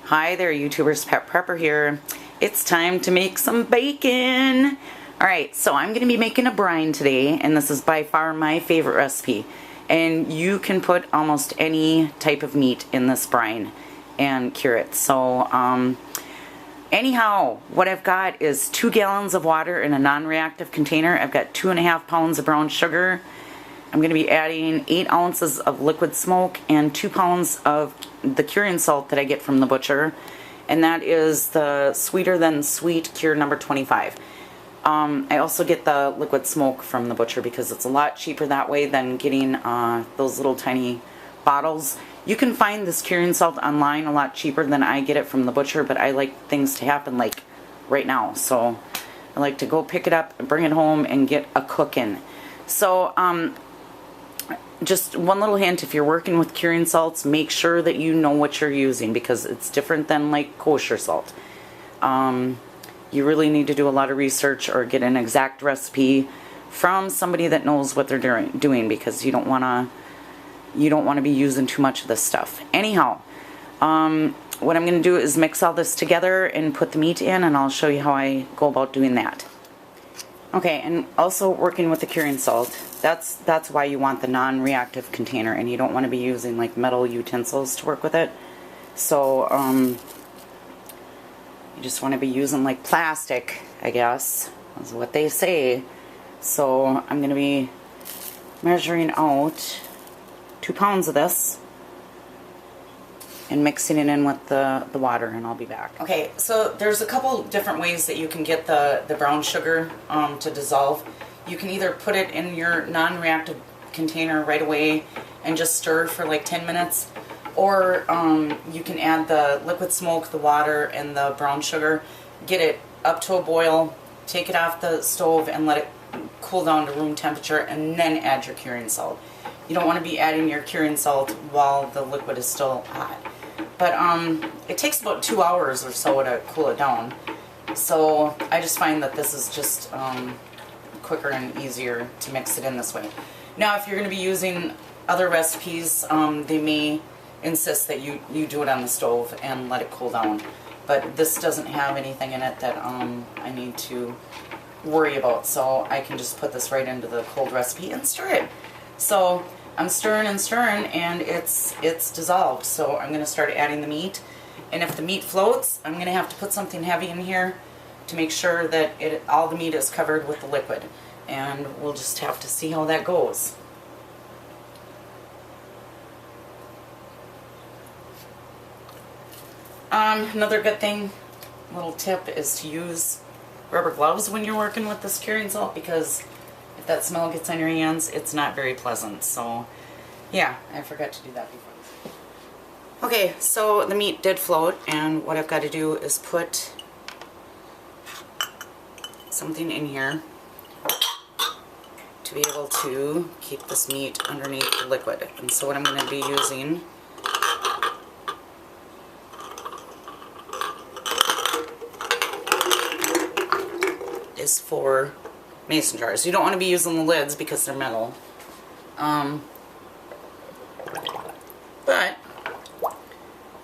Hi there, YouTubers. Pet Prepper here. It's time to make some bacon. Alright, so I'm going to be making a brine today, and this is by far my favorite recipe. And you can put almost any type of meat in this brine and cure it. So, anyhow, what I've got is 2 gallons of water in a non-reactive container. I've got 2.5 pounds of brown sugar. I'm going to be adding 8 ounces of liquid smoke and 2 pounds of the curing salt that I get from the butcher, and that is the Sweeter Than Sweet Cure number 25. I also get the liquid smoke from the butcher because it's a lot cheaper that way than getting those little tiny bottles. You can find this curing salt online a lot cheaper than I get it from the butcher, but I like things to happen like right now, so I like to go pick it up and bring it home and get a cooking. So just one little hint: if you're working with curing salts, make sure that you know what you're using, because it's different than like kosher salt. You really need to do a lot of research or get an exact recipe from somebody that knows what they're doing, because you don't want to be using too much of this stuff. Anyhow, what I'm going to do is mix all this together and put the meat in, and I'll show you how I go about doing that. Okay, and also working with the curing salt, that's why you want the non-reactive container, and you don't want to be using like metal utensils to work with it. So you just want to be using like plastic, I guess, is what they say. So I'm going to be measuring out 2 pounds of this and mixing it in with the water, and I'll be back. Okay, so there's a couple different ways that you can get the brown sugar to dissolve. You can either put it in your non-reactive container right away and just stir for like 10 minutes, or you can add the liquid smoke, the water, and the brown sugar, get it up to a boil, take it off the stove and let it cool down to room temperature, and then add your curing salt. You don't want to be adding your curing salt while the liquid is still hot. But it takes about 2 hours or so to cool it down. So I just find that this is just quicker and easier to mix it in this way. Now, if you're going to be using other recipes, they may insist that you do it on the stove and let it cool down. But this doesn't have anything in it that I need to worry about, so I can just put this right into the cold recipe and stir it. So I'm stirring and stirring, and it's dissolved. So I'm going to start adding the meat, and if the meat floats, I'm going to have to put something heavy in here to make sure that all the meat is covered with the liquid, and we'll just have to see how that goes. Another good thing, little tip, is to use rubber gloves when you're working with this curing salt, because if that smell gets on your hands, it's not very pleasant. So yeah, I forgot to do that before. Okay, so the meat did float, and what I've got to do is put something in here to be able to keep this meat underneath the liquid. And so what I'm going to be using is 4 mason jars. You don't want to be using the lids because they're metal. But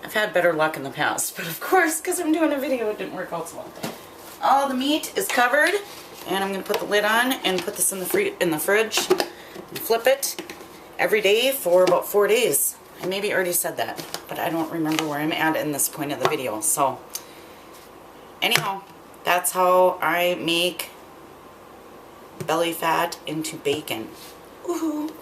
I've had better luck in the past. But of course, because I'm doing a video, it didn't work out so well. All the meat is covered, and I'm going to put the lid on and put this in the fridge and flip it every day for about 4 days. I maybe already said that, but I don't remember where I'm at in this point of the video. So anyhow, that's how I make belly fat into bacon. Woohoo!